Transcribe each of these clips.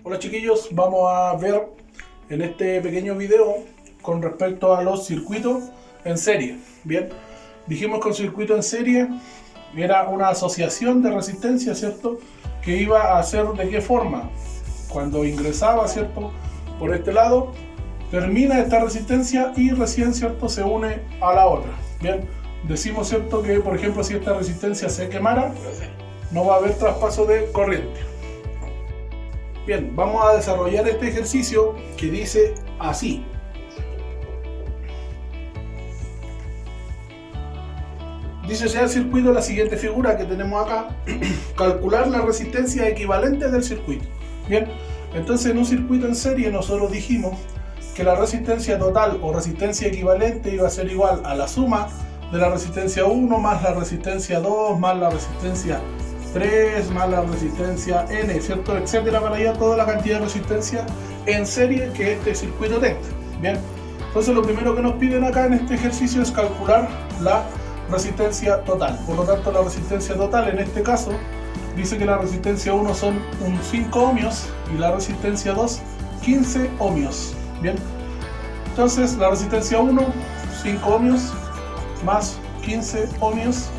Hola chiquillos, vamos a ver en este pequeño video con respecto a los circuitos en serie. Bien, dijimos que el circuito en serie era una asociación de resistencia, ¿cierto? Que iba a hacer de qué forma. Cuando ingresaba, ¿cierto? Por este lado, termina esta resistencia y recién, ¿cierto? Se une a la otra. Bien, decimos, ¿cierto? Que por ejemplo si esta resistencia se quemara, no va a haber traspaso de corriente. Bien, vamos a desarrollar este ejercicio que dice así. Dice sea el circuito la siguiente figura que tenemos acá. Calcular la resistencia equivalente del circuito. Bien, entonces en un circuito en serie nosotros dijimos que la resistencia total o resistencia equivalente iba a ser igual a la suma de la resistencia 1 más la resistencia 2 más la resistencia 3 más la resistencia N, ¿cierto? Etcétera, para allá toda la cantidad de resistencia en serie que este circuito tenga. Bien, entonces lo primero que nos piden acá en este ejercicio es calcular la resistencia total. Por lo tanto, la resistencia total en este caso dice que la resistencia 1 son 5 ohmios y la resistencia 2 15 ohmios. Bien, entonces la resistencia 1 5 ohmios más 15 ohmios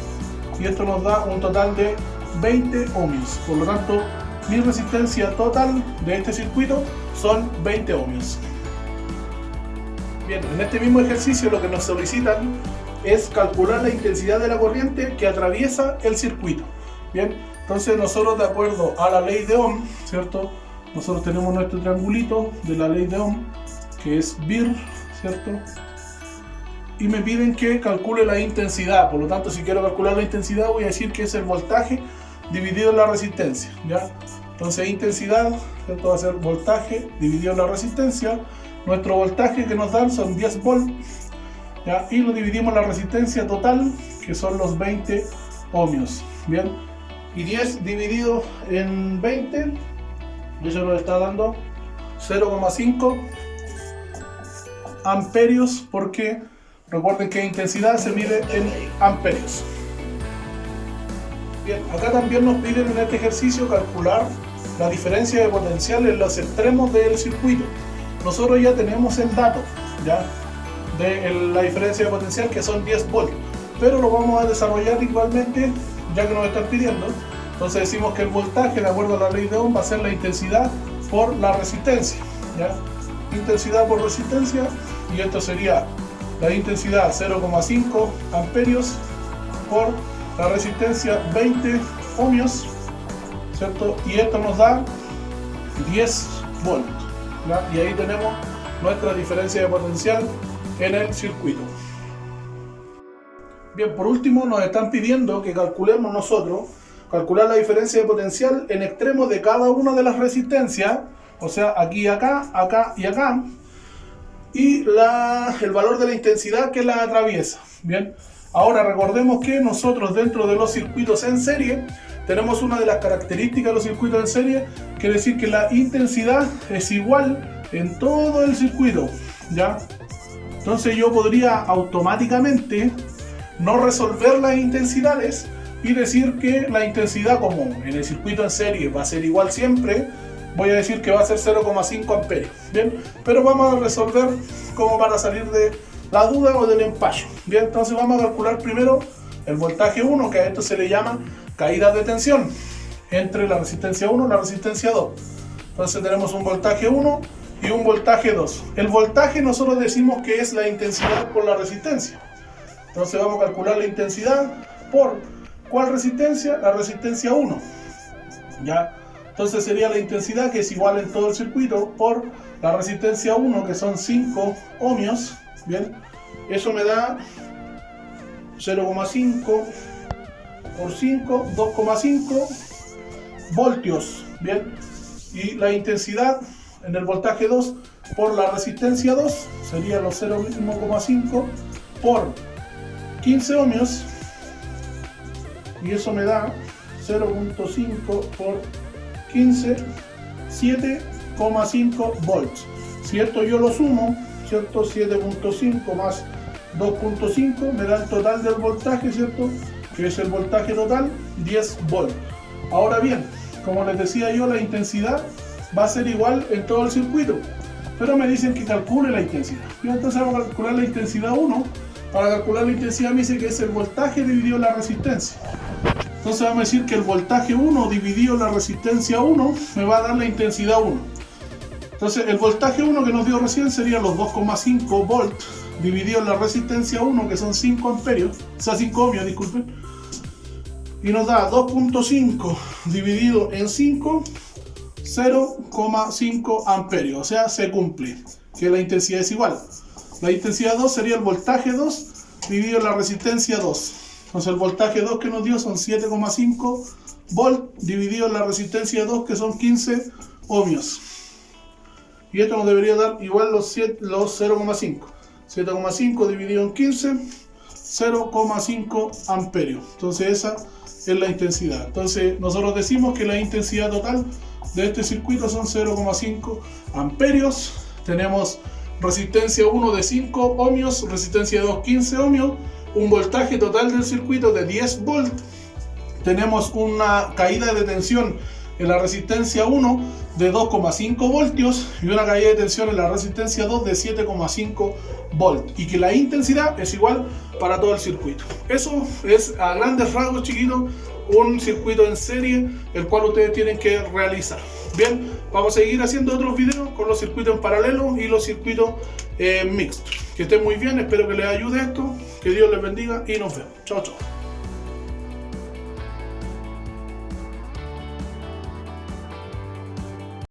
y esto nos da un total de 20 ohmios. Por lo tanto, mi resistencia total de este circuito son 20 ohmios. Bien, en este mismo ejercicio lo que nos solicitan es calcular la intensidad de la corriente que atraviesa el circuito. Bien, entonces nosotros, de acuerdo a la ley de Ohm, ¿cierto? Nosotros tenemos nuestro triangulito de la ley de Ohm, que es BIR, ¿cierto? Y me piden que calcule la intensidad. Por lo tanto, si quiero calcular la intensidad, voy a decir que es el voltaje dividido en la resistencia, ¿ya? Entonces intensidad, ¿cierto? Va a ser voltaje dividido en la resistencia. Nuestro voltaje que nos dan son 10 volts, ¿ya? Y lo dividimos en la resistencia total, que son los 20 ohmios. Bien, y 10 dividido en 20, eso nos está dando 0,5 amperios, porque recuerden que intensidad se mide en amperios. Bien, acá también nos piden en este ejercicio calcular la diferencia de potencial en los extremos del circuito. Nosotros ya tenemos el dato, ¿ya? De la diferencia de potencial, que son 10 volts, pero lo vamos a desarrollar igualmente ya que nos están pidiendo. Entonces decimos que el voltaje, de acuerdo a la ley de Ohm, va a ser la intensidad por la resistencia, ¿ya? Intensidad por resistencia, y esto sería la intensidad 0,5 amperios por la resistencia 20 ohmios, ¿cierto? Y esto nos da 10 volts, ¿ya? Y ahí tenemos nuestra diferencia de potencial en el circuito. Bien, por último nos están pidiendo que calculemos nosotros, calcular la diferencia de potencial en extremos de cada una de las resistencias, o sea, aquí, acá, acá y acá, y el valor de la intensidad que la atraviesa. Bien, ahora recordemos que nosotros dentro de los circuitos en serie tenemos una de las características de los circuitos en serie, quiere decir que la intensidad es igual en todo el circuito, ¿ya? Entonces yo podría automáticamente no resolver las intensidades y decir que la intensidad, como en el circuito en serie va a ser igual siempre, voy a decir que va a ser 0,5 amperios. Bien, pero vamos a resolver como para salir de la duda o del empacho. Bien, entonces vamos a calcular primero el voltaje 1, que a esto se le llama caída de tensión entre la resistencia 1 y la resistencia 2. Entonces tenemos un voltaje 1 y un voltaje 2. El voltaje nosotros decimos que es la intensidad por la resistencia. Entonces vamos a calcular la intensidad por ¿cuál resistencia? La resistencia 1. ¿Ya? Entonces sería la intensidad, que es igual en todo el circuito, por la resistencia 1, que son 5 ohmios. Bien, eso me da 0,5 por 5, 2,5 voltios. Bien, y la intensidad en el voltaje 2 por la resistencia 2 sería los 0,5 por 15 ohmios, y eso me da 0,5 por 15, 7,5 volts. Si esto yo lo sumo, ¿cierto? 7,5 más 2,5 me da el total del voltaje, ¿cierto? Que es el voltaje total, 10 volts. Ahora bien, como les decía yo, la intensidad va a ser igual en todo el circuito, pero me dicen que calcule la intensidad. Y entonces vamos a calcular la intensidad 1. Para calcular la intensidad me dice que es el voltaje dividido la resistencia. Entonces vamos a decir que el voltaje 1 dividido la resistencia 1 me va a dar la intensidad 1. Entonces el voltaje 1 que nos dio recién sería los 2,5 volts dividido la resistencia 1, que son 5 amperios, o sea 5 ohmios, disculpen. Y nos da 2,5 dividido en 5, 0,5 amperios, o sea se cumple que la intensidad es igual. La intensidad 2 sería el voltaje 2 dividido la resistencia 2. Entonces el voltaje 2 que nos dio son 7,5 volt dividido la resistencia 2, que son 15 ohmios. Y esto nos debería dar igual los 0,5. 7,5 dividido en 15, 0,5 amperios. Entonces esa es la intensidad. Entonces nosotros decimos que la intensidad total de este circuito son 0,5 amperios. Tenemos resistencia 1 de 5 ohmios, resistencia 2 15 ohmios, un voltaje total del circuito de 10 volts. Tenemos una caída de tensión en la resistencia 1 de 2,5 voltios y una caída de tensión en la resistencia 2 de 7,5 volts, y que la intensidad es igual para todo el circuito. Eso es a grandes rasgos, chiquitos, un circuito en serie el cual ustedes tienen que realizar. Bien, vamos a seguir haciendo otros videos con los circuitos en paralelo y los circuitos mixtos. Que estén muy bien, espero que les ayude esto, que Dios les bendiga y nos vemos. Chao, chao.